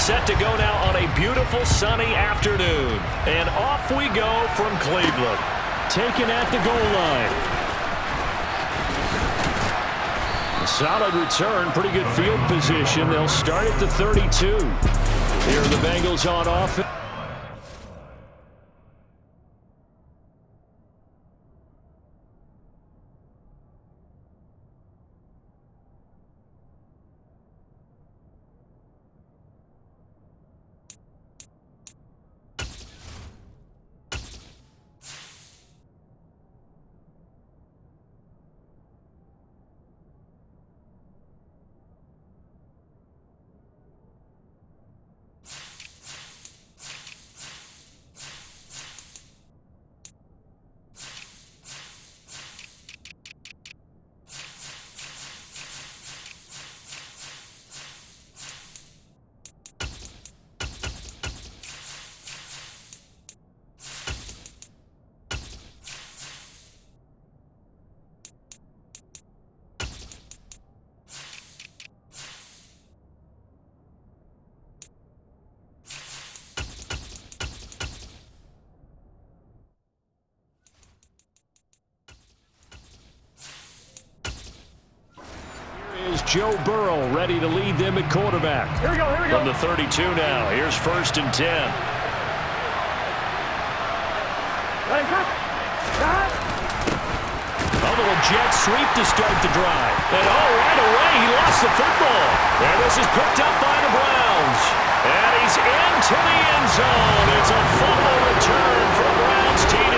set to go now on a beautiful sunny afternoon. And off we go from Cleveland. Taken at the goal line. Solid return, pretty good field position. They'll start at the 32. Here are the Bengals on offense. Joe Burrow ready to lead them at quarterback. Here we go. From the 32 now. Here's 1st and 10. A little jet sweep to start the drive. And right away he lost the football. And this is picked up by the Browns. And he's into the end zone. It's a fumble return for Browns TD.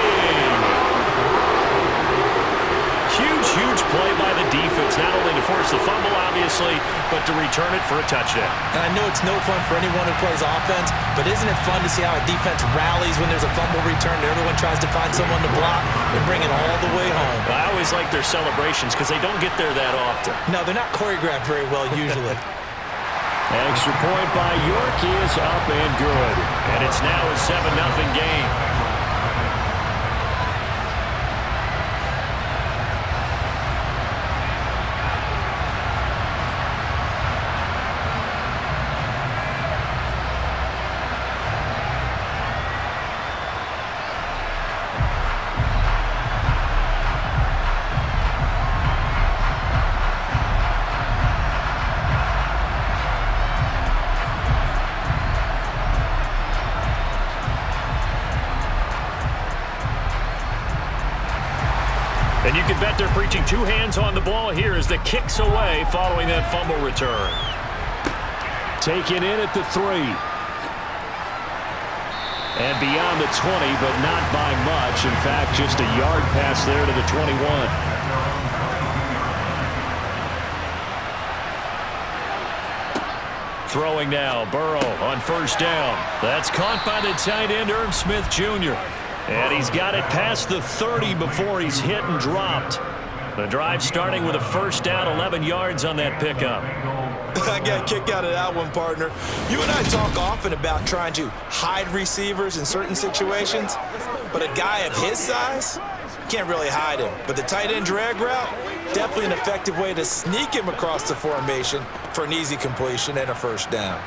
Huge play by the defense, not only to force the fumble, obviously, but to return it for a touchdown. And I know it's no fun for anyone who plays offense, but isn't it fun to see how a defense rallies when there's a fumble return and everyone tries to find someone to block and bring it all the way home? Well, I always like their celebrations because they don't get there that often. No, they're not choreographed very well usually. Extra point by York is up and good. And it's now a 7-0 game. And you can bet they're preaching two hands on the ball here as the kick's away following that fumble return. Taken in at the 3. And beyond the 20, but not by much. In fact, just a yard pass there to the 21. Throwing now, Burrow on 1st down. That's caught by the tight end, Irv Smith Jr. And he's got it past the 30 before he's hit and dropped. The drive starting with a 1st down, 11 yards on that pickup. I got a kick out of that one, partner. You and I talk often about trying to hide receivers in certain situations, but a guy of his size, you can't really hide him. But the tight end drag route, definitely an effective way to sneak him across the formation for an easy completion and a 1st down.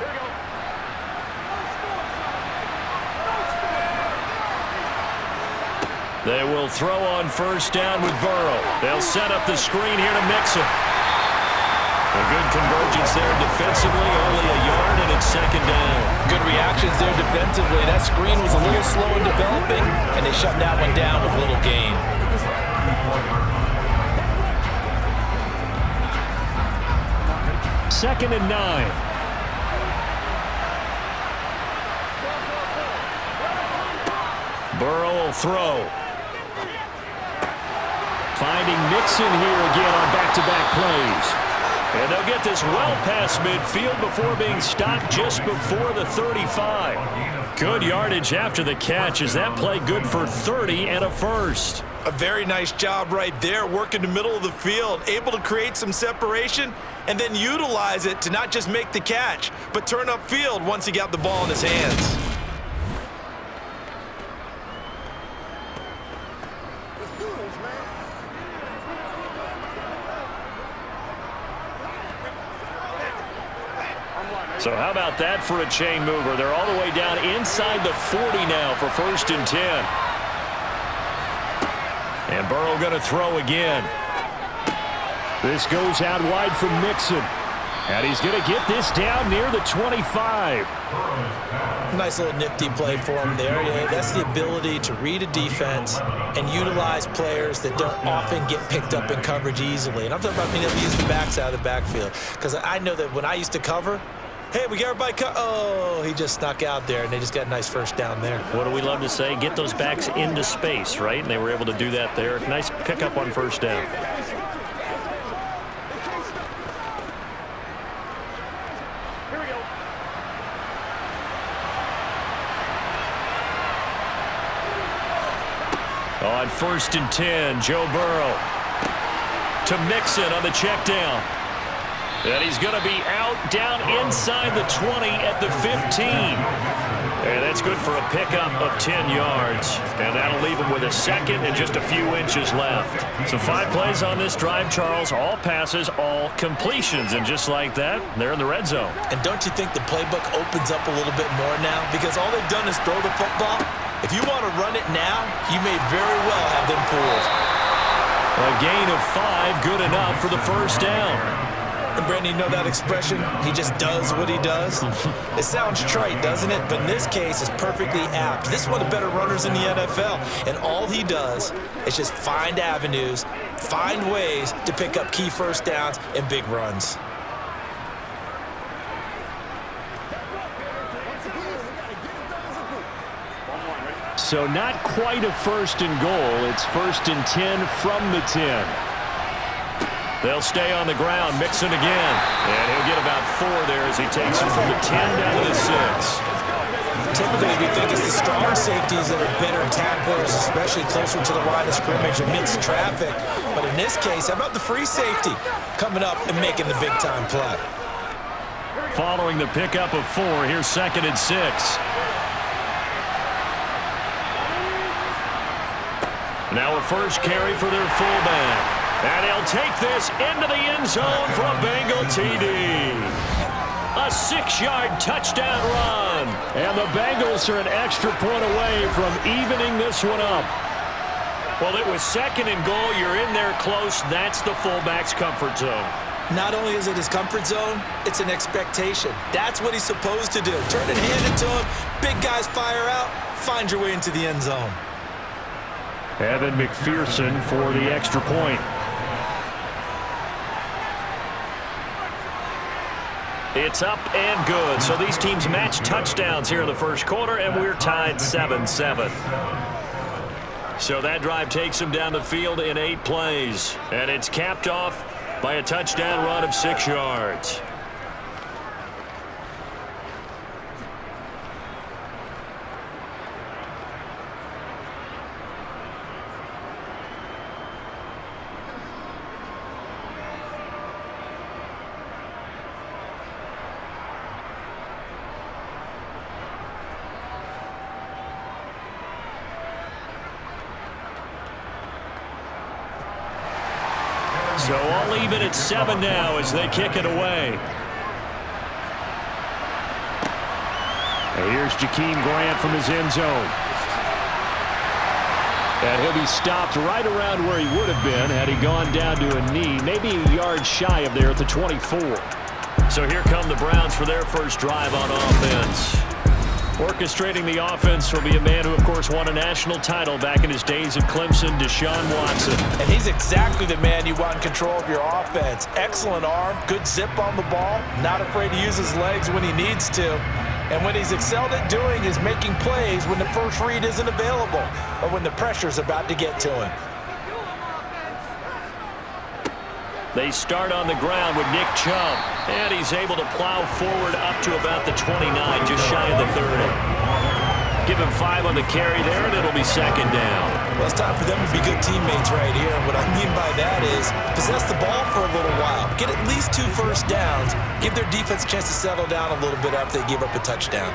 They will throw on 1st down with Burrow. They'll set up the screen here to mix him. A good convergence there defensively, only a yard, and it's 2nd down. Good reactions there defensively. That screen was a little slow in developing, and they shut that one down with little gain. Second and 9. Burrow will throw. Finding Mixon here again on back-to-back plays. And they'll get this well past midfield before being stopped just before the 35. Good yardage after the catch. Is that play good for 30 and a 1st? A very nice job right there, working the middle of the field, able to create some separation and then utilize it to not just make the catch, but turn upfield once he got the ball in his hands. So how about that for a chain mover? They're all the way down inside the 40 now for 1st and 10. And Burrow going to throw again. This goes out wide from Mixon. And he's going to get this down near the 25. Nice little nifty play for him there. Yeah, that's the ability to read a defense and utilize players that don't often get picked up in coverage easily. And I'm talking about being able to use the backs out of the backfield. Because I know that when I used to cover, hey, we got everybody oh, he just snuck out there, and they just got a nice first down there. What do we love to say? Get those backs into space, right? And they were able to do that there. Nice pickup on 1st down. On 1st and 10, Joe Burrow to Mixon on the check down. And he's going to be out down inside the 20 at the 15. And that's good for a pickup of 10 yards. And that'll leave him with a second and just a few inches left. So 5 plays on this drive, Charles. All passes, all completions. And just like that, they're in the red zone. And don't you think the playbook opens up a little bit more now? Because all they've done is throw the football. If you want to run it now, you may very well have them fooled. A gain of 5, good enough for the 1st down. And Brandon, you know that expression? He just does what he does. It sounds trite, doesn't it? But in this case, it's perfectly apt. This is one of the better runners in the NFL. And all he does is just find avenues, find ways to pick up key 1st downs and big runs. So not quite a 1st and goal. It's 1st and 10 from the 10. They'll stay on the ground. Mixon again. And he'll get about 4 there as he takes it from the 10 down to the 6. Typically, we think it's the strong safeties that are better tacklers, especially closer to the line of scrimmage amidst traffic. But in this case, how about the free safety coming up and making the big-time play? Following the pickup of 4, here's 2nd and 6. Now a first carry for their fullback. And he'll take this into the end zone for a Bengal TD. A 6-yard touchdown run. And the Bengals are an extra point away from evening this one up. Well, it was 2nd and goal. You're in there close. That's the fullback's comfort zone. Not only is it his comfort zone, it's an expectation. That's what he's supposed to do. Turn it, hand it to him. Big guys fire out. Find your way into the end zone. Evan McPherson for the extra point. It's up and good. So these teams match touchdowns here in the 1st quarter, and we're tied 7-7. So that drive takes them down the field in 8 plays. And it's capped off by a touchdown run of 6 yards. So all even at 7 now as they kick it away. And here's Jakeem Grant from his end zone. And he'll be stopped right around where he would have been had he gone down to a knee, maybe a yard shy of there at the 24. So here come the Browns for their first drive on offense. Orchestrating the offense will be a man who, of course, won a national title back in his days at Clemson, Deshaun Watson. And he's exactly the man you want in control of your offense. Excellent arm, good zip on the ball, not afraid to use his legs when he needs to. And what he's excelled at doing is making plays when the first read isn't available or when the pressure's about to get to him. They start on the ground with Nick Chubb, and he's able to plow forward up to about the 29, just shy of the 30. Give him 5 on the carry there, and it'll be 2nd down. Well, it's time for them to be good teammates right here. And what I mean by that is possess the ball for a little while. Get at least 2 first downs. Give their defense a chance to settle down a little bit after they give up a touchdown.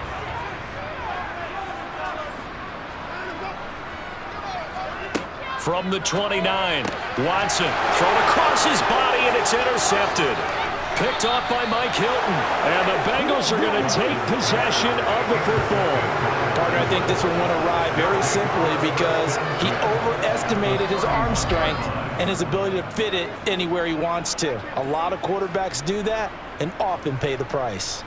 From the 29, Watson thrown across his body, and it's intercepted. Picked off by Mike Hilton. And the Bengals are going to take possession of the football. Partner, I think this one went awry very simply because he overestimated his arm strength and his ability to fit it anywhere he wants to. A lot of quarterbacks do that and often pay the price.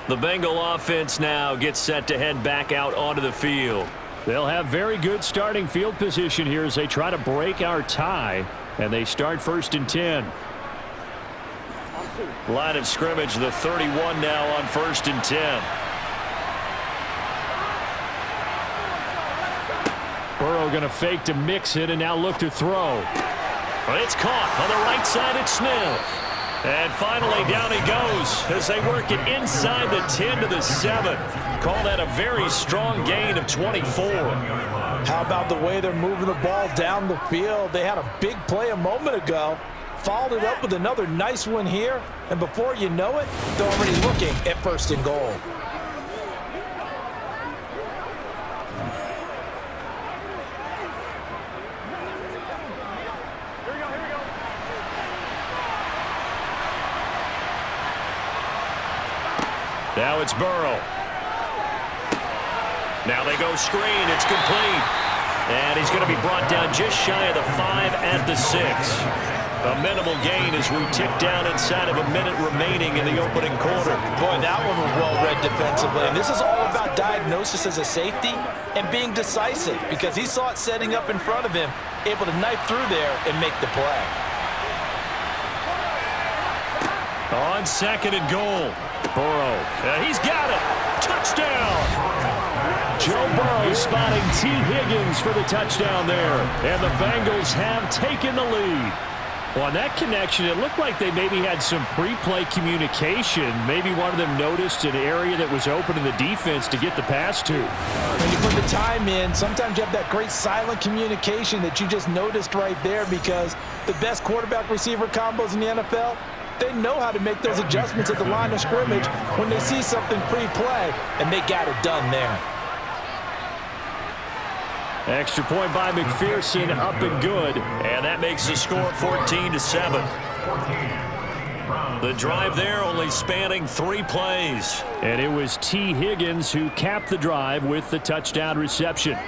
The Bengal offense now gets set to head back out onto the field. They'll have very good starting field position here as they try to break our tie, and they start 1st and 10. Line of scrimmage, the 31 now on 1st and 10. Burrow going to fake to mix it and now look to throw. It's caught on the right side. It's Smith. And finally down he goes as they work it inside the 10 to the 7. Call that a very strong gain of 24. How about the way they're moving the ball down the field? They had a big play a moment ago. Followed it up with another nice one here. And before you know it, they're already looking at 1st and goal. Now it's Burrow. Now they go screen. It's complete. And he's going to be brought down just shy of the 5 at the 6. A minimal gain as we tick down inside of a minute remaining in the opening quarter. Boy, that one was well read defensively. And this is all about diagnosis as a safety and being decisive because he saw it setting up in front of him, able to knife through there and make the play. On 2nd and goal. Burrow. He's got it. Touchdown. Joe Burrow spotting T. Higgins for the touchdown there. And the Bengals have taken the lead. Well, on that connection, it looked like they maybe had some pre-play communication. Maybe one of them noticed an area that was open in the defense to get the pass to. When you put the time in, sometimes you have that great silent communication that you just noticed right there because the best quarterback-receiver combos in the NFL, they know how to make those adjustments at the line of scrimmage when they see something pre-play, and they got it done there. Extra point by McPherson, up and good. And that makes the score 14-7. The drive there only spanning 3 plays. And it was T. Higgins who capped the drive with the touchdown reception.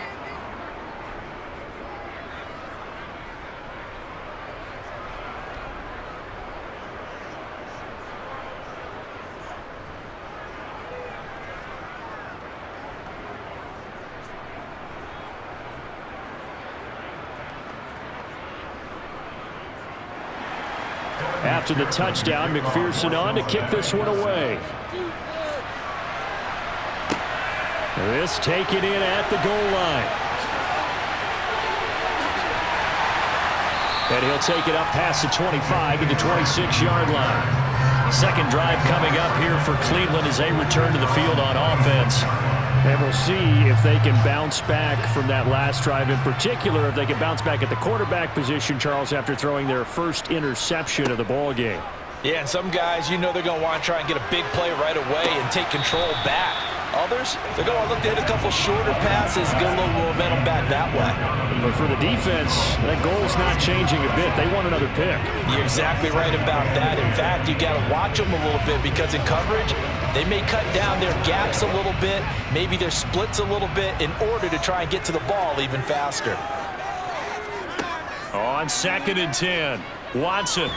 After the touchdown, McPherson on to kick this one away. This taken in at the goal line. And he'll take it up past the 25 to the 26-yard line. Second drive coming up here for Cleveland as they return to the field on offense. And we'll see if they can bounce back from that last drive. In particular, if they can bounce back at the quarterback position, Charles, after throwing their first interception of the ball game. Yeah, and some guys, you know they're going to want to try and get a big play right away and take control back. Others, they're going to look to hit a couple shorter passes, get a little momentum back that way. But for the defense, that goal's not changing a bit. They want another pick. You're exactly right about that. In fact, you got to watch them a little bit because in coverage, they may cut down their gaps a little bit, maybe their splits a little bit in order to try and get to the ball even faster. On 2nd and 10, Watson.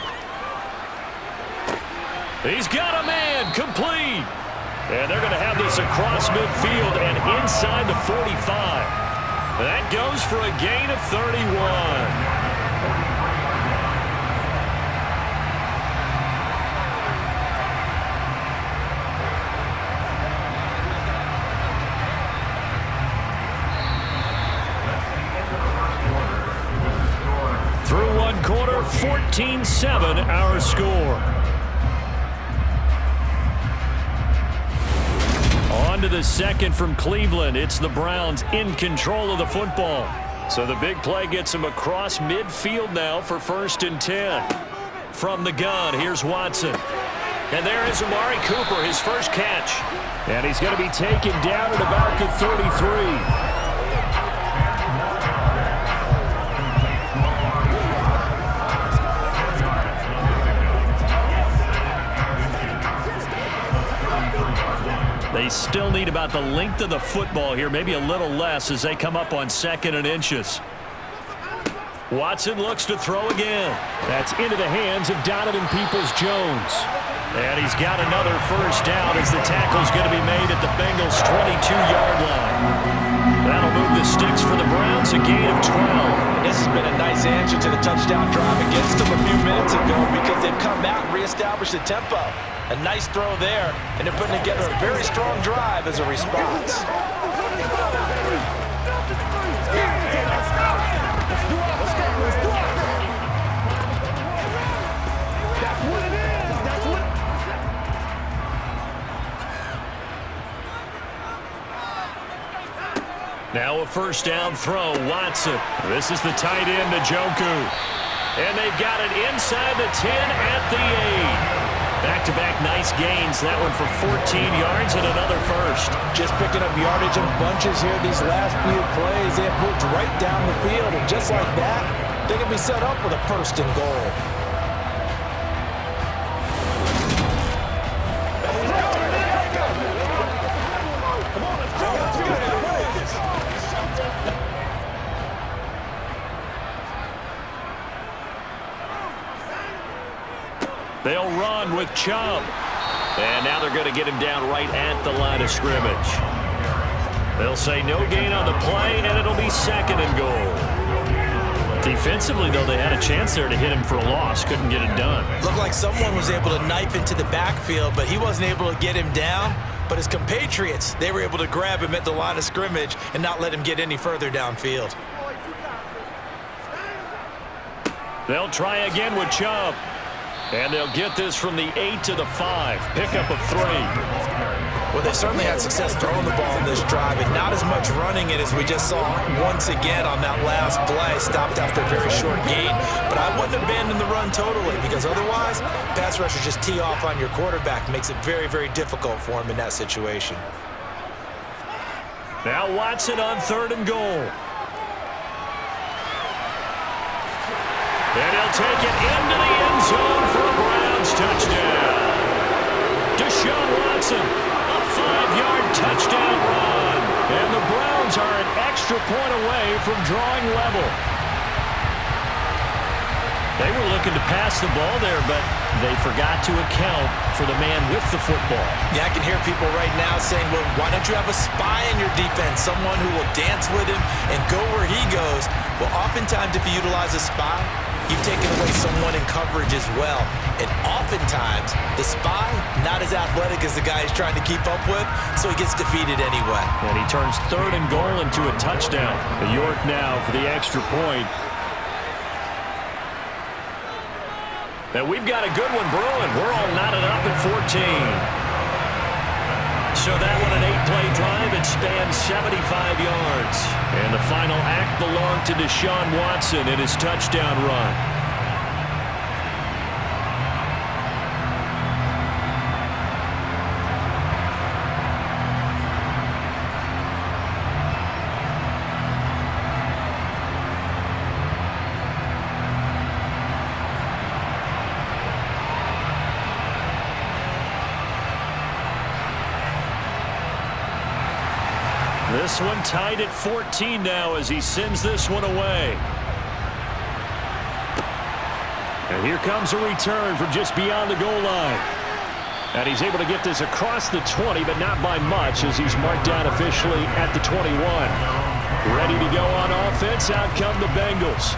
He's got a man, complete. And they're going to have this across midfield and inside the 45. That goes for a gain of 31. Through one quarter, 14-7 our score. On to the second from Cleveland. It's the Browns in control of the football. So the big play gets them across midfield now for 1st and 10. From the gun, here's Watson. And there is Amari Cooper, his first catch. And he's going to be taken down at about the 33. still need about the length of the football here, maybe a little less as they come up on 2nd and inches. Watson looks to throw again. That's into the hands of Donovan Peoples-Jones. And he's got another first down as the tackle's going to be made at the Bengals' 22-yard line. That'll move the sticks for the Browns, a gain of 12. This has been a nice answer to the touchdown drive against them a few minutes ago because they've come out and reestablished the tempo. A nice throw there, and they're putting together a very strong drive as a response. Now a first down throw, Watson. This is the tight end, Njoku. And they've got it inside the 10 at the 8. Back-to-back nice gains. That one for 14 yards and another first. Just picking up yardage in bunches here these last few plays. They have moved right down the field, and just like that, they can be set up with a first and goal. They'll run with Chubb. And now they're going to get him down right at the line of scrimmage. They'll say no gain on the play, and it'll be 2nd and goal. Defensively, though, they had a chance there to hit him for a loss. Couldn't get it done. Looked like someone was able to knife into the backfield, but he wasn't able to get him down. But his compatriots, they were able to grab him at the line of scrimmage and not let him get any further downfield. They'll try again with Chubb. And they'll get this from the 8 to the 5. Pickup of 3. Well, they certainly had success throwing the ball in this drive, and not as much running it as we just saw once again on that last play. Stopped after a very short gain. But I wouldn't abandon the run totally, because otherwise, pass rushers just tee off on your quarterback. Makes it very, very difficult for him in that situation. Now Watson on 3rd and goal. And he'll take it into the end zone for a Browns touchdown. Deshaun Watson, a 5-yard touchdown run. And the Browns are an extra point away from drawing level. They were looking to pass the ball there, but they forgot to account for the man with the football. Yeah, I can hear people right now saying, well, why don't you have a spy in your defense, someone who will dance with him and go where he goes? Well, oftentimes if you utilize a spy, you've taken away someone in coverage as well. And oftentimes, the spy, not as athletic as the guy he's trying to keep up with, so he gets defeated anyway. And he turns 3rd and goal into a touchdown. York now for the extra point. And we've got a good one brewing. We're all knotted up at 14. So that one an 8-play drive. It spans 75 yards. And the final act belonged to Deshaun Watson in his touchdown run. This one tied at 14 now as he sends this one away. And here comes a return from just beyond the goal line. And he's able to get this across the 20, but not by much as he's marked down officially at the 21. Ready to go on offense, out come the Bengals.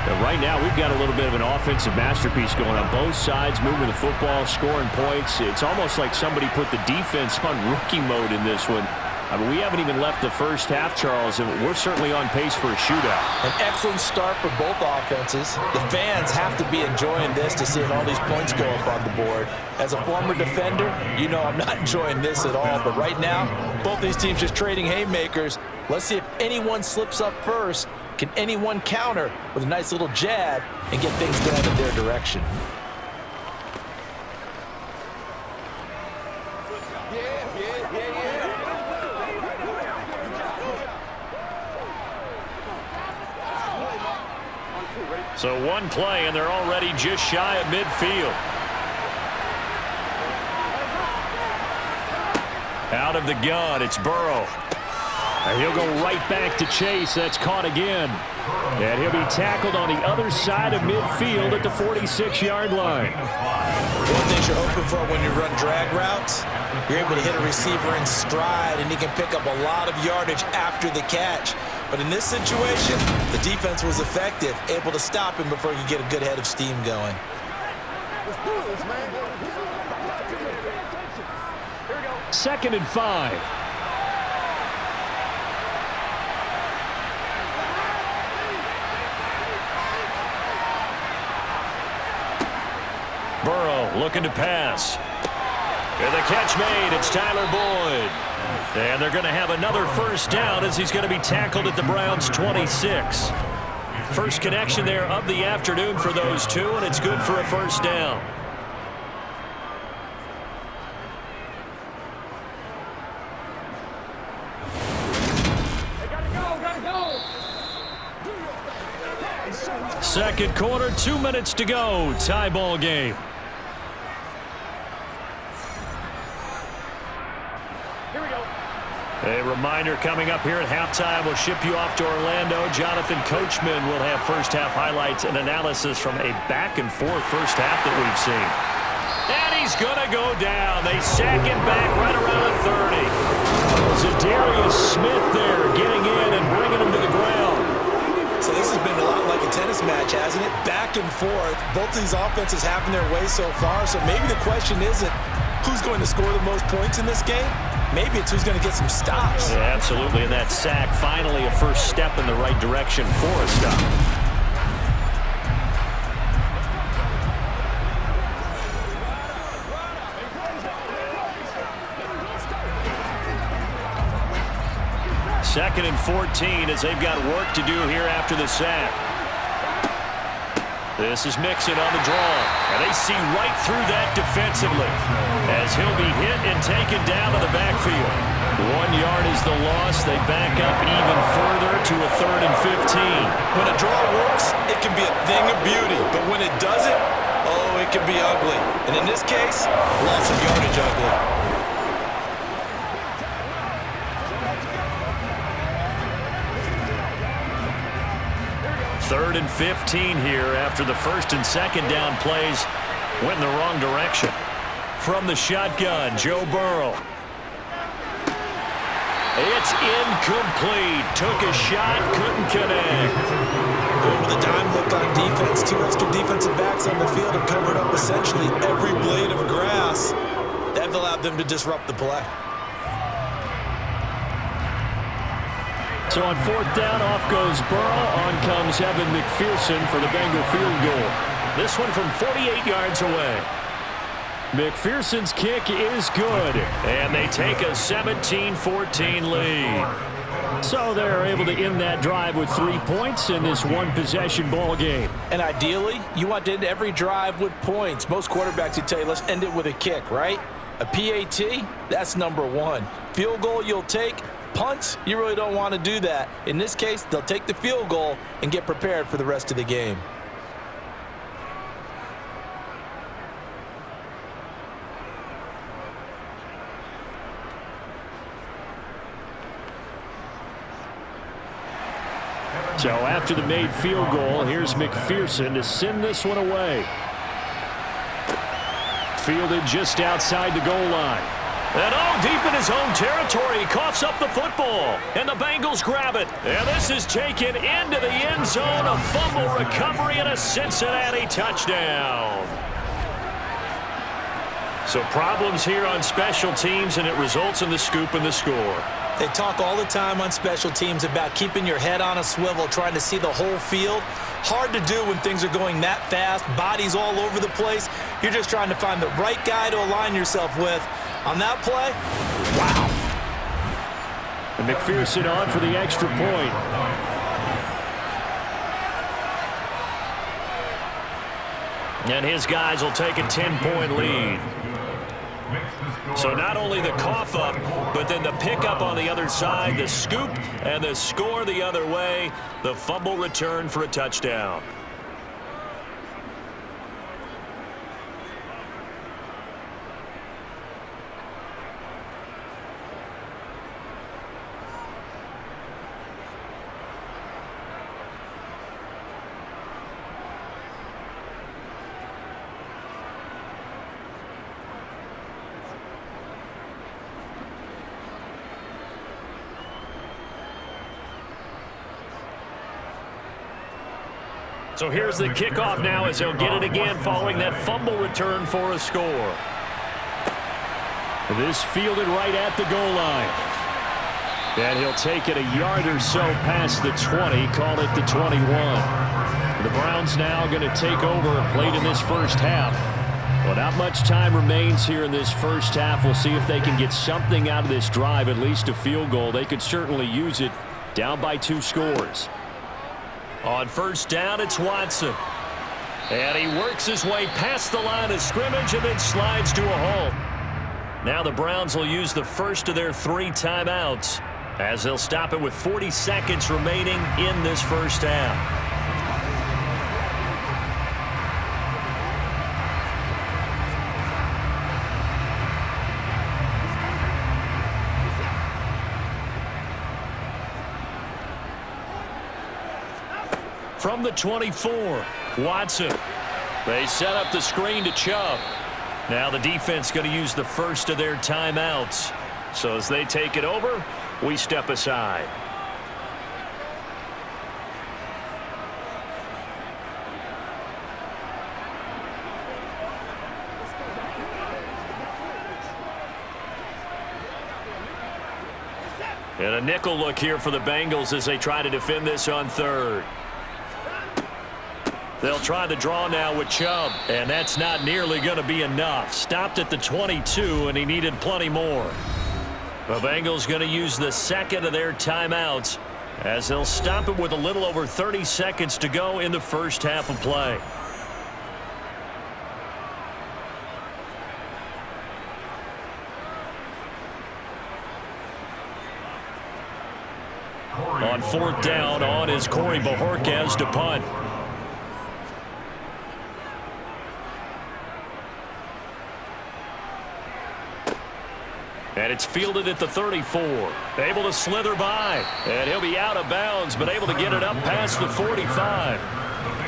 And right now we've got a little bit of an offensive masterpiece going on both sides, moving the football, scoring points. It's almost like somebody put the defense on rookie mode in this one. I mean, we haven't even left the first half, Charles, and we're certainly on pace for a shootout. An excellent start for both offenses. The fans have to be enjoying this to see all these points go up on the board. As a former defender, you know I'm not enjoying this at all. But right now, both these teams just trading haymakers. Let's see if anyone slips up first. Can anyone counter with a nice little jab and get things going in their direction? So one play, and they're already just shy of midfield. Out of the gun, it's Burrow. And he'll go right back to chase. That's caught again. And he'll be tackled on the other side of midfield at the 46-yard line. One thing you're hoping for when you run drag routes, you're able to hit a receiver in stride, and he can pick up a lot of yardage after the catch. But in this situation, the defense was effective, able to stop him before he could get a good head of steam going. Let's do this, man. 2nd and 5. Burrow looking to pass. And the catch made. It's Tyler Boyd. And they're going to have another first down as he's going to be tackled at the Browns' 26. First connection there of the afternoon for those two, and it's good for a first down. Second quarter, 2 minutes to go. Tie ball game. Here we go. A reminder coming up here at halftime. We'll ship you off to Orlando. Jonathan Coachman will have first half highlights and analysis from a back and forth first half that we've seen. And he's going to go down. They sack him back right around the 30. Zadarius Smith there getting in and bringing him to the ground. So this has been a lot like a tennis match, hasn't it? Back and forth. Both of these offenses having their way so far. So maybe the question isn't who's going to score the most points in this game. Maybe it's who's going to get some stops. Yeah, absolutely. And that sack, finally a first step in the right direction for a stop. Second and 14 as they've got work to do here after the sack. This is Mixon on the draw. And they see right through that defensively as he'll be hit and taken down to the backfield. 1 yard is the loss. They back up even further to a 3rd and 15. When a draw works, it can be a thing of beauty. But when it doesn't, oh, it can be ugly. And in this case, loss of yardage ugly. 3rd and 15 here after the 1st and 2nd down plays went in the wrong direction. From the shotgun, Joe Burrow. It's incomplete. Took a shot, couldn't connect. Going with a dime look on defense. 2 extra defensive backs on the field have covered up essentially every blade of grass. That allowed them to disrupt the play. So on 4th down, off goes Burrow. On comes Evan McPherson for the Bengal field goal. This one from 48 yards away. McPherson's kick is good, and they take a 17-14 lead. So they're able to end that drive with 3 points in this one-possession ball game. And ideally, you want to end every drive with points. Most quarterbacks would tell you, let's end it with a kick, right? A PAT, that's number 1. Field goal you'll take. Punts, you really don't want to do that. In this case, they'll take the field goal and get prepared for the rest of the game. So after the made field goal, here's McPherson to send this one away. Fielded just outside the goal line. And deep in his own territory, he coughs up the football. And the Bengals grab it. And this is taken into the end zone. A fumble recovery and a Cincinnati touchdown. So problems here on special teams, and it results in the scoop and the score. They talk all the time on special teams about keeping your head on a swivel, trying to see the whole field. Hard to do when things are going that fast, bodies all over the place. You're just trying to find the right guy to align yourself with. On that play, wow. And McPherson on for the extra point. And his guys will take a 10-point lead. So not only the cough up, but then the pickup on the other side, the scoop, and the score the other way. The fumble return for a touchdown. So here's the kickoff now as they'll get it again following that fumble return for a score. This fielded right at the goal line. And he'll take it a yard or so past the 20, call it the 21. The Browns now going to take over late in this first half. Well, not much time remains here in this first half. We'll see if they can get something out of this drive, at least a field goal. They could certainly use it, down by 2 scores. On first down, it's Watson. And he works his way past the line of scrimmage and then slides to a halt. Now the Browns will use the first of their 3 timeouts as they'll stop it with 40 seconds remaining in this first half. From the 24, Watson. They set up the screen to Chubb. Now the defense going to use the first of their timeouts. So as they take it over, we step aside. And a nickel look here for the Bengals as they try to defend this on third. They'll try the draw now with Chubb, and that's not nearly going to be enough. Stopped at the 22, and he needed plenty more. The Bengals going to use the second of their timeouts as they'll stop it with a little over 30 seconds to go in the first half of play. On fourth down, on is Corey Bojorquez to punt. And it's fielded at the 34. Able to slither by. And he'll be out of bounds, but able to get it up past the 45.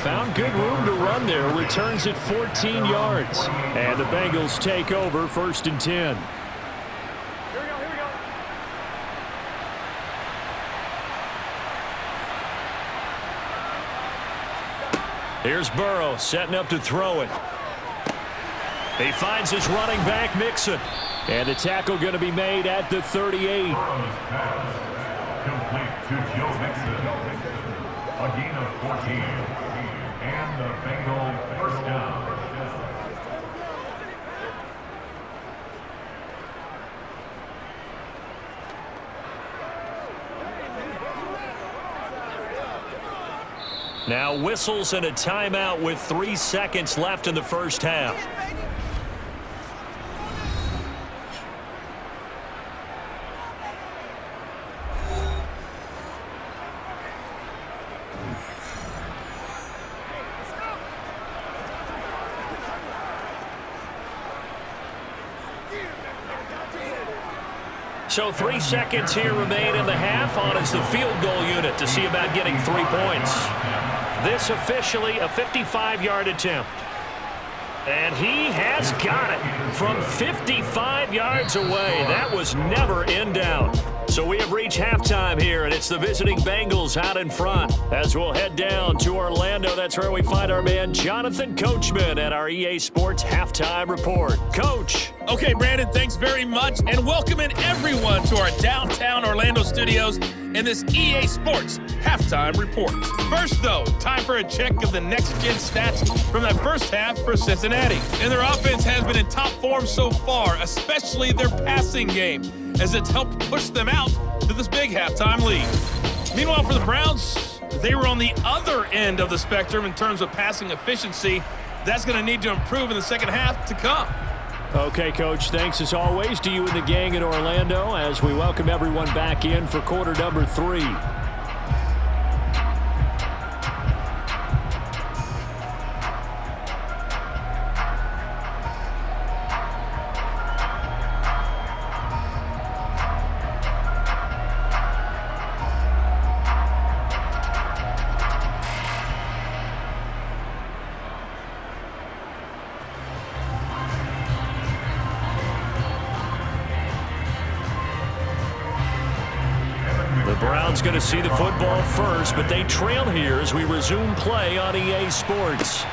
Found good room to run there. Returns it 14 yards. And the Bengals take over 1st and 10. Here we go. Here's Burrow setting up to throw it. He finds his running back, Mixon. And the tackle going to be made at the 38. Complete to Joe Mixon. A gain of 14. And the Bengals first down. Now whistles and a timeout with 3 seconds left in the first half. So 3 seconds here remain in the half. On is the field goal unit to see about getting 3 points. This officially a 55-yard attempt. And he has got it from 55 yards away. That was never in doubt. So we have reached halftime here, and it's the visiting Bengals out in front. As we'll head down to Orlando, that's where we find our man Jonathan Coachman at our EA Sports Halftime Report. Coach. Okay, Brandon, thanks very much, and welcome in everyone to our downtown Orlando studios in this EA Sports Halftime Report. First, though, time for a check of the next-gen stats from that first half for Cincinnati. And their offense has been in top form so far, especially their passing game, as it's helped push them out to this big halftime lead. Meanwhile, for the Browns, they were on the other end of the spectrum in terms of passing efficiency. That's going to need to improve in the second half to come. Okay, Coach, thanks as always to you and the gang in Orlando as we welcome everyone back in for quarter number 3. Browns going to see the football first, but they trail here as we resume play on EA Sports.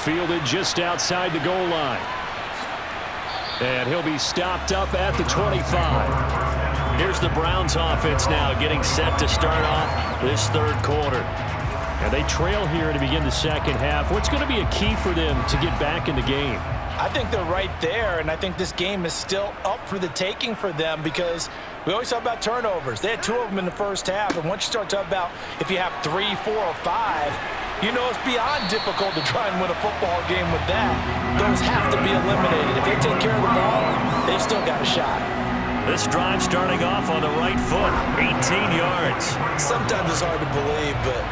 Fielded just outside the goal line. And he'll be stopped up at the 25. Here's the Browns offense now getting set to start off this third quarter. And they trail here to begin the second half. What's going to be a key for them to get back in the game? I think they're right there, and I think this game is still up for the taking for them because we always talk about turnovers. They had 2 of them in the first half, and once you start talking about if you have 3, 4, or 5, you know it's beyond difficult to try and win a football game with that. Those have to be eliminated. If they take care of the ball, they've still got a shot. This drive starting off on the right foot, 18 yards. Sometimes it's hard to believe, but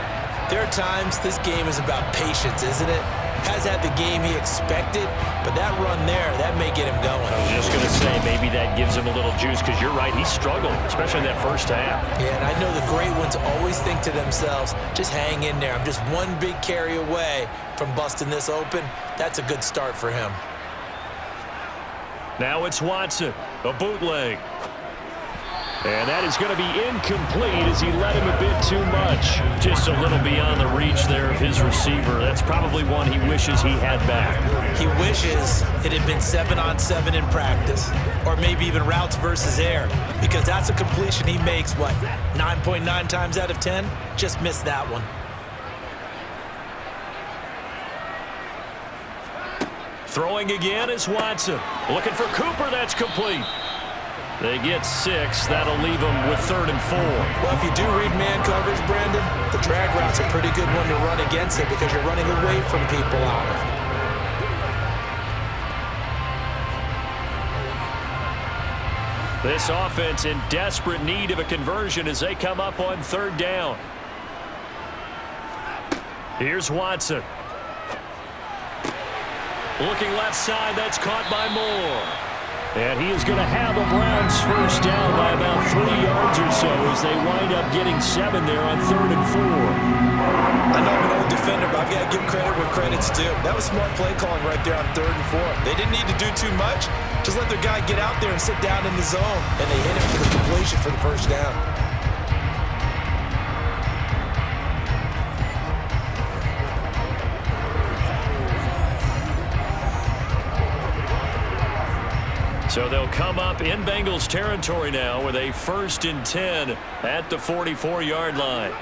there are times this game is about patience, isn't it? Has had the game he expected, but that run there, that may get him going. I was just going to say, maybe that gives him a little juice because you're right, he struggled, especially in that first half. Yeah, and I know the great ones always think to themselves, just hang in there. I'm just one big carry away from busting this open. That's a good start for him. Now it's Watson, a bootleg. And that is going to be incomplete as he led him a bit too much. Just a little beyond the reach there of his receiver. That's probably one he wishes he had back. He wishes it had been 7-on-7 in practice, or maybe even routes versus air, because that's a completion he makes, 9.9 times out of 10? Just missed that one. Throwing again is Watson. Looking for Cooper, that's complete. They get 6. That'll leave them with 3rd and 4. Well, if you do read man coverage, Brandon, the drag route's a pretty good one to run against it because you're running away from people on it. This offense in desperate need of a conversion as they come up on 3rd down. Here's Watson. Looking left side, that's caught by Moore. And he is going to have the Browns first down by about 3 yards or so as they wind up getting 7 there on 3rd and 4. I know I'm an old defender, but I've got to give credit where credit's due. That was smart play calling right there on 3rd and 4. They didn't need to do too much. Just let their guy get out there and sit down in the zone, and they hit him for the completion for the first down. So they'll come up in Bengals territory now with a 1st and 10 at the 44-yard line.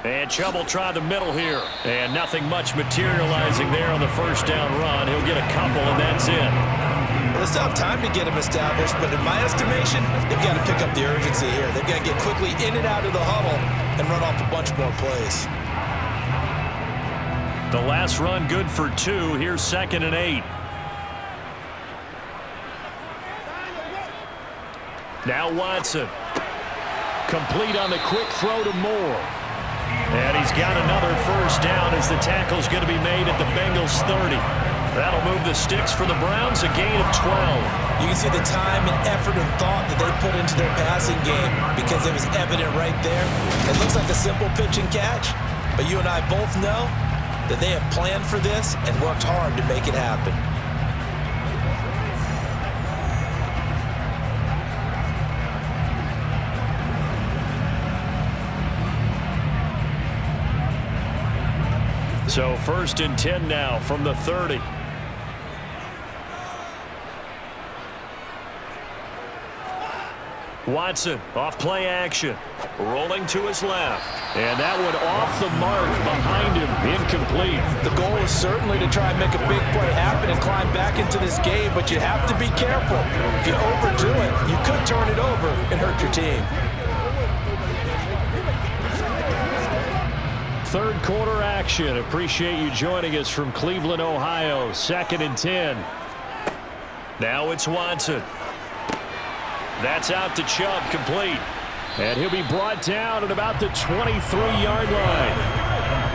And Chubb will try the middle here. And nothing much materializing there on the first down run. He'll get a couple, and that's it. Well, they still have time to get him established, but in my estimation, they've got to pick up the urgency here. They've got to get quickly in and out of the huddle and run off a bunch more plays. The last run good for 2. Here's 2nd and 8. Now Watson. Complete on the quick throw to Moore. And he's got another first down as the tackle's going to be made at the Bengals 30. That'll move the sticks for the Browns, a gain of 12. You can see the time and effort and thought that they put into their passing game because it was evident right there. It looks like a simple pitch and catch, but you and I both know that they have planned for this and worked hard to make it happen. So 1st and 10 now from the 30. Watson off play action. Rolling to his left. And that one off the mark behind him. Incomplete. The goal is certainly to try and make a big play happen and climb back into this game, but you have to be careful. If you overdo it, you could turn it over and hurt your team. 3rd quarter action. Appreciate you joining us from Cleveland, Ohio. 2nd and 10. Now it's Watson. That's out to Chubb, complete. And he'll be brought down at about the 23-yard line.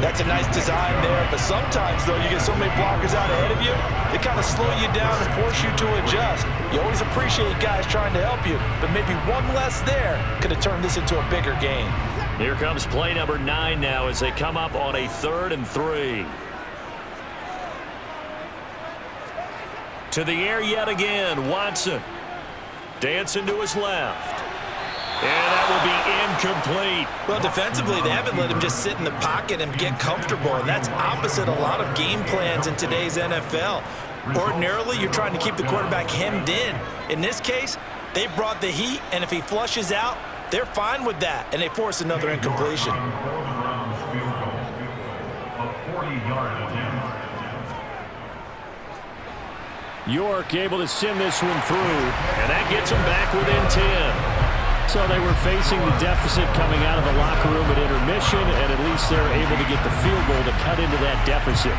That's a nice design there, but sometimes, though, you get so many blockers out ahead of you, they kind of slow you down and force you to adjust. You always appreciate guys trying to help you, but maybe one less there could have turned this into a bigger game. Here comes play number 9 now as they come up on a 3rd and 3. To the air yet again, Watson. Dancing to his left. And that will be incomplete. Well, defensively, they haven't let him just sit in the pocket and get comfortable, and that's opposite a lot of game plans in today's NFL. Ordinarily, you're trying to keep the quarterback hemmed in. In this case, they brought the heat, and if he flushes out, they're fine with that, and they force another incompletion. York able to send this one through, and that gets them back within 10. So they were facing the deficit coming out of the locker room at intermission, and at least they're able to get the field goal to cut into that deficit.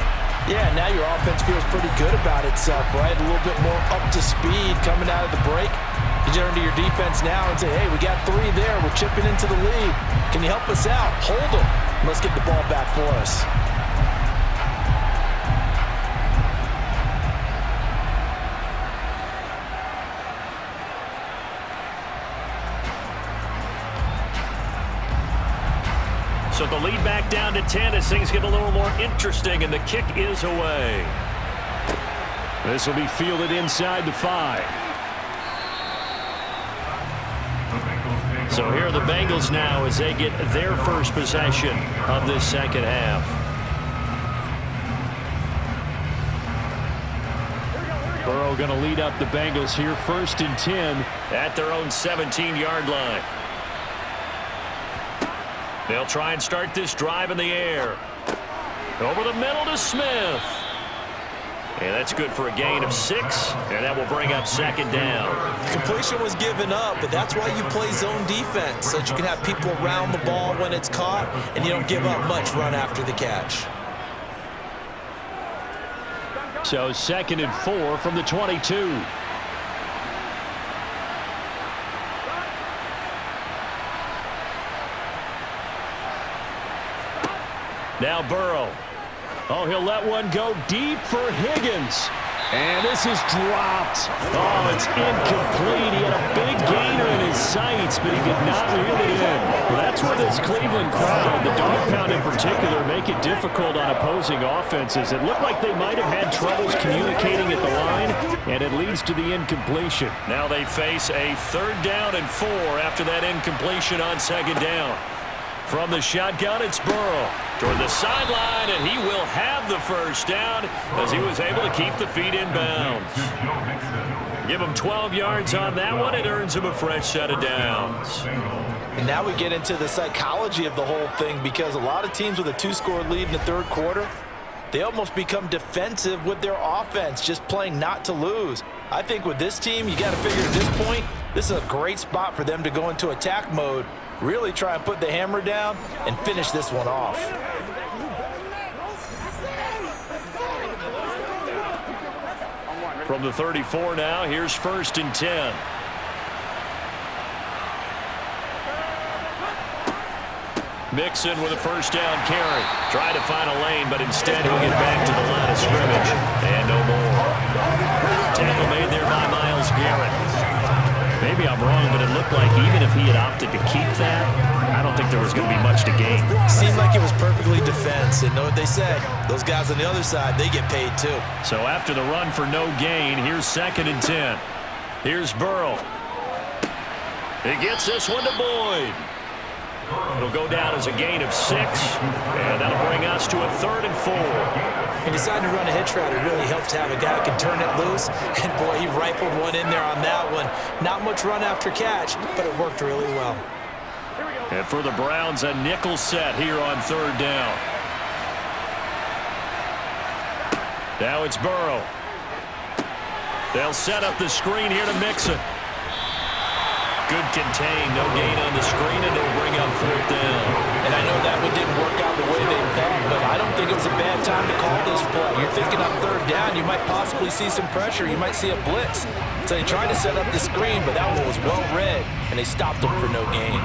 Yeah, now your offense feels pretty good about itself, right? A little bit more up to speed coming out of the break. You turn to your defense now and say, hey, we got 3 there. We're chipping into the lead. Can you help us out? Hold them. Let's get the ball back for us. So the lead back down to 10 as things get a little more interesting, and the kick is away. This will be fielded inside the 5. So here are the Bengals now as they get their first possession of this second half. Burrow going to lead up the Bengals here, 1st and 10 at their own 17-yard line. They'll try and start this drive in the air. Over the middle to Smith. And that's good for a gain of 6, and that will bring up 2nd down. Completion was given up, but that's why you play zone defense, so that you can have people around the ball when it's caught, and you don't give up much run after the catch. So 2nd and 4 from the 22. Now Burrow. Oh, he'll let one go deep for Higgins. And this is dropped. Oh, it's incomplete. He had a big gainer in his sights, but he did not reel it in. Well, that's where this Cleveland crowd, the dog pound in particular, make it difficult on opposing offenses. It looked like they might have had troubles communicating at the line, and it leads to the incompletion. Now they face a 3rd down and 4 after that incompletion on 2nd down. From the shotgun, it's Burrow toward the sideline, and he will have the 1st down as he was able to keep the feet in bounds. Give him 12 yards on that one. It earns him a fresh set of downs. And now we get into the psychology of the whole thing, because a lot of teams with a 2-score lead in the 3rd quarter, they almost become defensive with their offense, just playing not to lose. I think with this team, you got to figure at this point, this is a great spot for them to go into attack mode, really try and put the hammer down and finish this one off. From the 34 now, here's 1st and 10. Mixon with a 1st down carry. Try to find a lane, but instead he'll get back to the line of scrimmage. And no more. Tackle made there by Myles Garrett. Maybe I'm wrong, but it looked like even if he had opted to keep that, I don't think there was going to be much to gain. Seemed like it was perfectly defense. And know what they said? Those guys on the other side, they get paid too. So after the run for no gain, here's 2nd and 10. Here's Burrow. He gets this one to Boyd. It'll go down as a gain of 6, and that'll bring us to a 3rd and 4. And deciding to run a hitch route, it really helps to have a guy who can turn it loose. And boy, he rifled one in there on that one. Not much run after catch, but it worked really well. And for the Browns, a nickel set here on 3rd down. Now it's Burrow. They'll set up the screen here to Mixon. Good contain, no gain on the screen, and it'll bring up 4th down. And I know that one didn't work out the way they thought, but I don't think it was a bad time to call this play. You're thinking on 3rd down, you might possibly see some pressure. You might see a blitz. So they tried to set up the screen, but that one was well read, and they stopped them for no gain.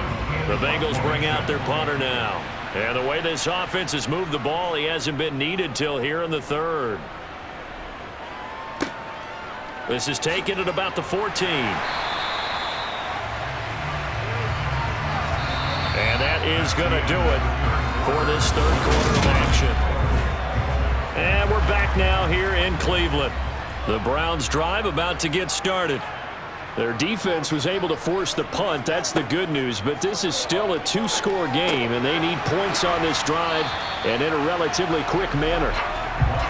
The Bengals bring out their punter now. And the way this offense has moved the ball, he hasn't been needed till here in the 3rd. This is taken at about the 14. And that is going to do it for this 3rd quarter of action. And we're back now here in Cleveland. The Browns drive about to get started. Their defense was able to force the punt. That's the good news. But this is still a two-score game, and they need points on this drive and in a relatively quick manner.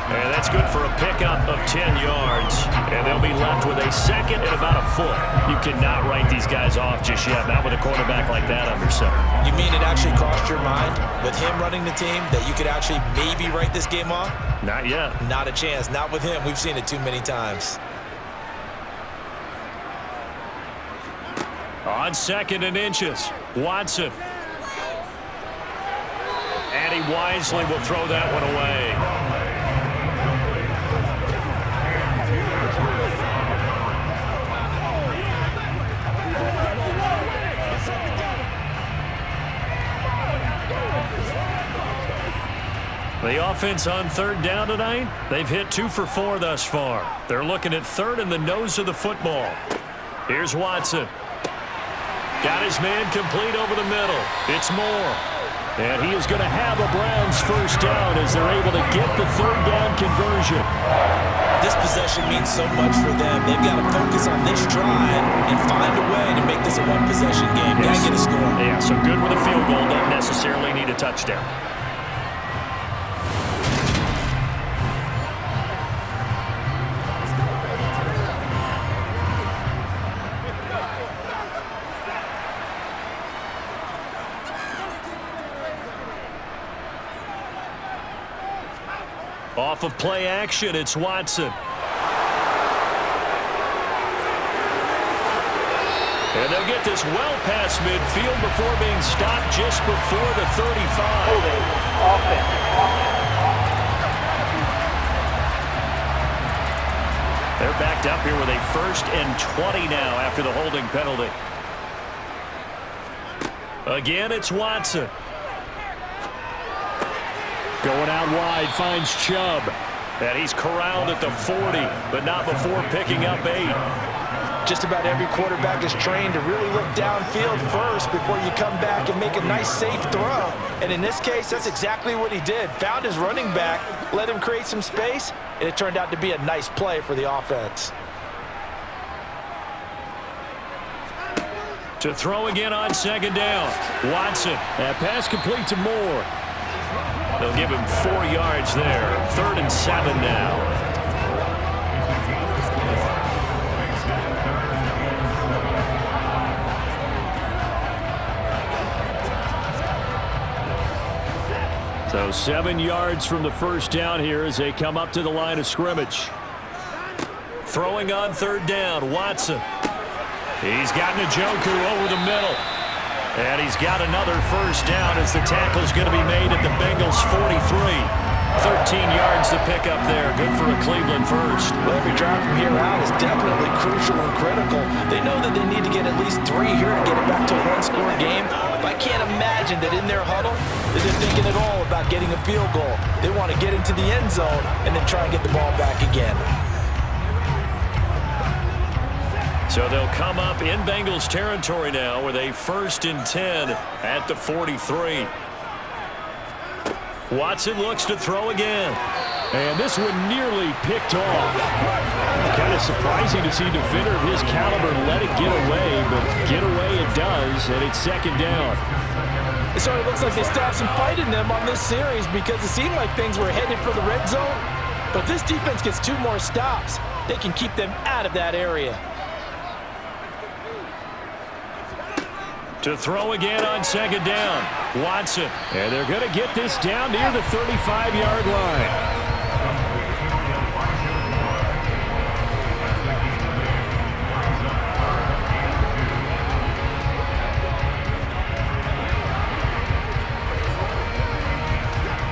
And that's good for a pickup of 10 yards. And they'll be left with a second and about a foot. You cannot write these guys off just yet, not with a quarterback like that under center. You mean it actually crossed your mind with him running the team that you could actually maybe write this game off? Not yet. Not a chance. Not with him. We've seen it too many times. On 2nd and inches, Watson. And he wisely will throw that one away. The offense on 3rd down tonight, they've hit 2 for 4 thus far. They're looking at 3rd and the nose of the football. Here's Watson. Got his man complete over the middle. It's Moore. And he is going to have a Browns first down as they're able to get the 3rd down conversion. This possession means so much for them. They've got to focus on this drive and find a way to make this a one-possession game. Got to get a score. Yeah, so good with a field goal. Don't necessarily need a touchdown. Off of play action, it's Watson. And they'll get this well past midfield before being stopped just before the 35. They're backed up here with a 1st and 20 now after the holding penalty. Again, it's Watson. Going out wide, finds Chubb. And he's corralled at the 40, but not before picking up 8. Just about every quarterback is trained to really look downfield first before you come back and make a nice, safe throw. And in this case, that's exactly what he did. Found his running back, let him create some space, and it turned out to be a nice play for the offense. To throw again on 2nd down. Watson. That pass complete to Moore. They'll give him 4 yards there. 3rd and 7 now. So 7 yards from the first down here as they come up to the line of scrimmage. Throwing on 3rd down, Watson. He's got Njoku over the middle. And he's got another first down as the tackle's going to be made at the Bengals 43. 13 yards to pick up there. Good for a Cleveland first. Well, every drive from here out is definitely crucial and critical. They know that they need to get at least 3 here to get it back to a one-score game. But I can't imagine that in their huddle that they're thinking at all about getting a field goal. They want to get into the end zone and then try and get the ball back again. So they'll come up in Bengals territory now with a 1st and 10 at the 43. Watson looks to throw again. And this one nearly picked off. Kind of surprising to see a defender of his caliber let it get away, but get away it does, and it's 2nd down. It sort of looks like they still have some fight in them on this series because it seemed like things were headed for the red zone. But this defense gets 2 more stops. They can keep them out of that area. To throw again on 2nd down, Watson. And they're going to get this down near the 35-yard line.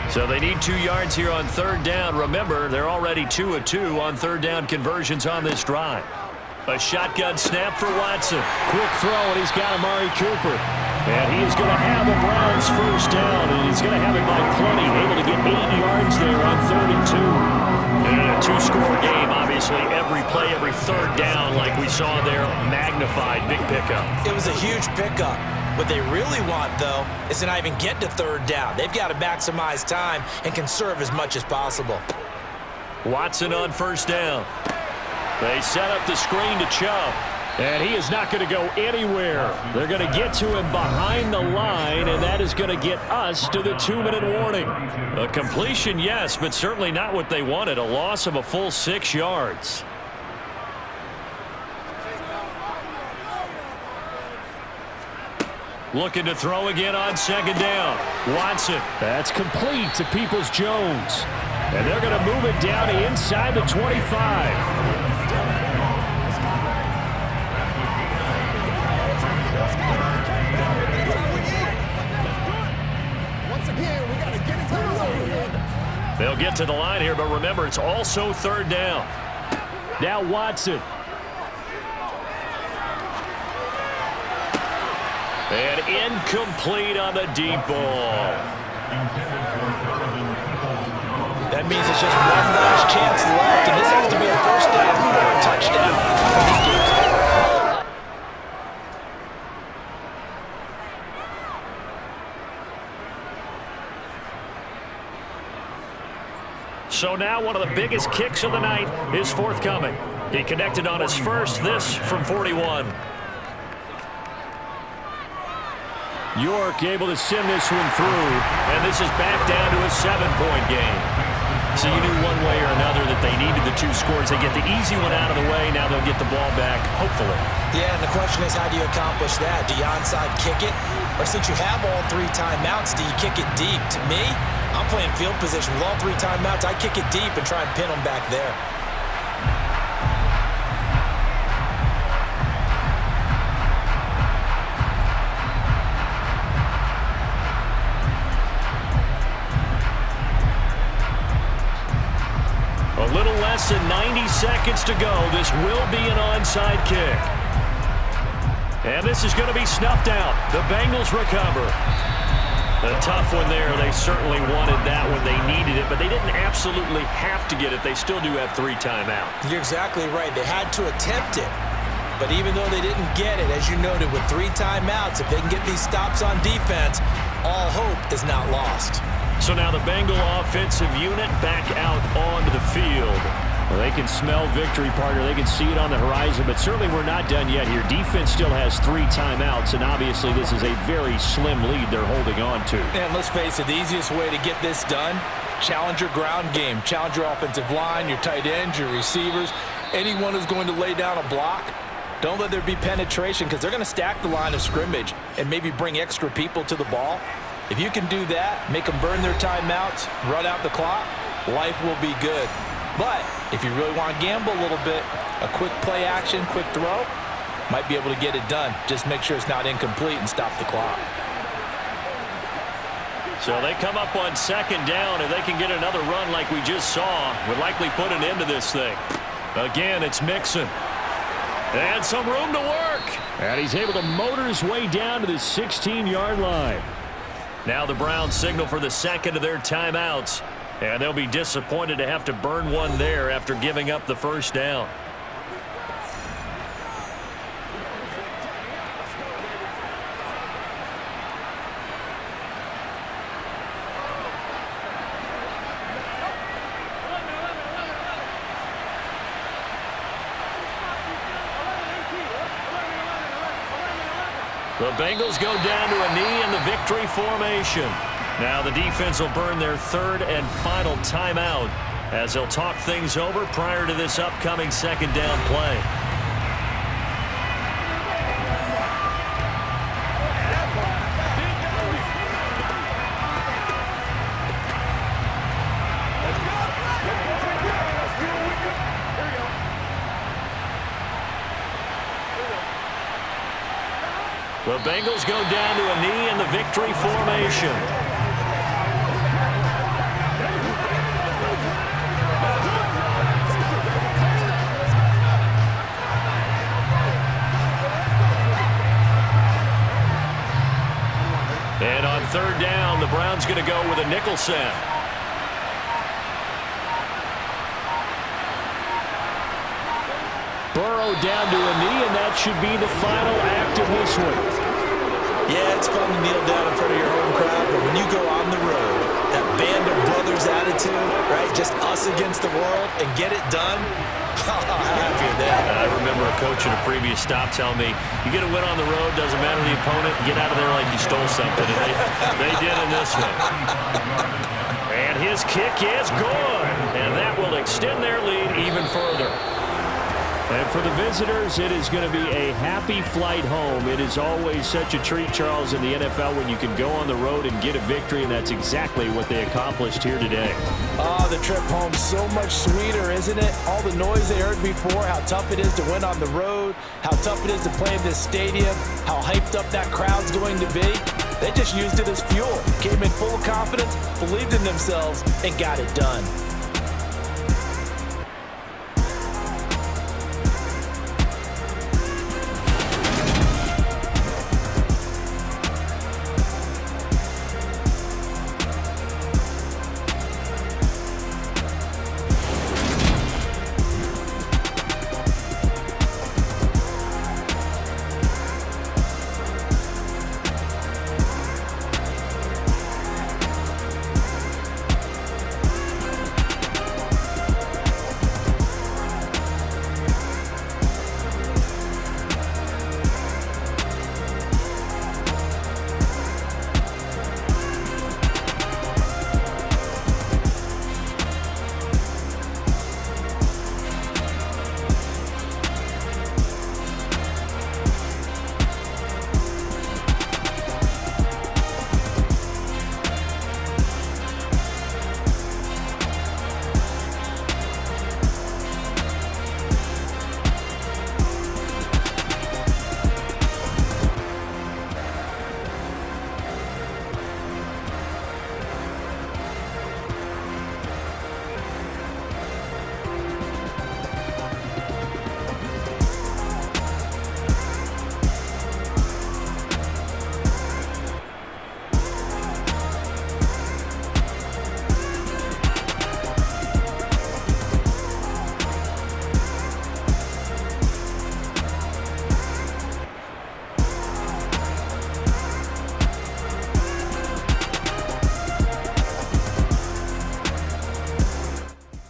So they need 2 yards here on 3rd down. Remember, they're already 2 of 2 on 3rd down conversions on this drive. A shotgun snap for Watson. Quick throw, and he's got Amari Cooper. And he is going to have a Browns first down, and he's going to have it by plenty. Able to get 8 yards there on 3rd and 2. And a 2-score game, obviously. Every play, every 3rd down, like we saw there, magnified. Big pickup. It was a huge pickup. What they really want, though, is to not even get to 3rd down. They've got to maximize time and conserve as much as possible. Watson on first down. They set up the screen to Chubb. And he is not going to go anywhere. They're going to get to him behind the line, and that is going to get us to the 2-minute warning. A completion, yes, but certainly not what they wanted. A loss of a full 6 yards. Looking to throw again on second down. Watson. That's complete to Peoples-Jones. And they're going to move it down to inside the 25. They'll get to the line here, but remember, it's also third down. Now Watson. And incomplete on the deep ball. That means it's just one last chance left, and this has to be a first down or a touchdown. This game's over. So now one of the biggest kicks of the night is forthcoming. He connected on his first, this from 41. York able to send this one through, and this is back down to a 7-point game. So you knew one way or another that they needed the 2 scores. They get the easy one out of the way. Now they'll get the ball back, hopefully. Yeah, and the question is, how do you accomplish that? Do you onside kick it? Or since you have all 3 timeouts, do you kick it deep? To me, I'm playing field position with all 3 timeouts. I kick it deep and try and pin them back there. A little less than 90 seconds to go. This will be an onside kick. And this is going to be snuffed out. The Bengals recover. A tough one there. They certainly wanted that when they needed it, but they didn't absolutely have to get it. They still do have 3 timeouts. You're exactly right. They had to attempt it. But even though they didn't get it, as you noted, with 3 timeouts, if they can get these stops on defense, all hope is not lost. So now the Bengal offensive unit back out onto the field. Well, they can smell victory, partner. They can see it on the horizon, but certainly we're not done yet here. Defense still has 3 timeouts, and obviously this is a very slim lead they're holding on to. And let's face it, the easiest way to get this done, challenge your ground game. Challenge your offensive line, your tight ends, your receivers, anyone who's going to lay down a block. Don't let there be penetration because they're going to stack the line of scrimmage and maybe bring extra people to the ball. If you can do that, make them burn their timeouts, run out the clock, life will be good. But if you really want to gamble a little bit, a quick play action, quick throw, might be able to get it done. Just make sure it's not incomplete and stop the clock. So they come up on second down, and they can get another run like we just saw. Would likely put an end to this thing. Again, it's Mixon. And some room to work. And he's able to motor his way down to the 16-yard line. Now the Browns signal for the second of their timeouts. And they'll be disappointed to have to burn one there after giving up the first down. The Bengals go down to a knee in the victory formation. Now the defense will burn their 3rd and final timeout as they'll talk things over prior to this upcoming second down play. The Bengals go down to a knee in the victory formation. And on third down, the Browns going to go with a nickel set. Burrow down to a knee, and that should be the final act of this one. Yeah, it's fun to kneel down in front of your home crowd, but when you go on the road, that band of brothers attitude, right, just us against the world, and get it done, Happy with that. I remember a coach in a previous stop telling me, you get a win on the road, doesn't matter the opponent, get out of there like you stole something. And they did in this one. And his kick is good. And that will extend their lead even further. And for the visitors, it is going to be a happy flight home. It is always such a treat, Charles, in the NFL when you can go on the road and get a victory, and that's exactly what they accomplished here today. Oh, the trip home so much sweeter, isn't it? All the noise they heard before, how tough it is to win on the road, how tough it is to play in this stadium, how hyped up that crowd's going to be. They just used it as fuel, came in full of confidence, believed in themselves, and got it done.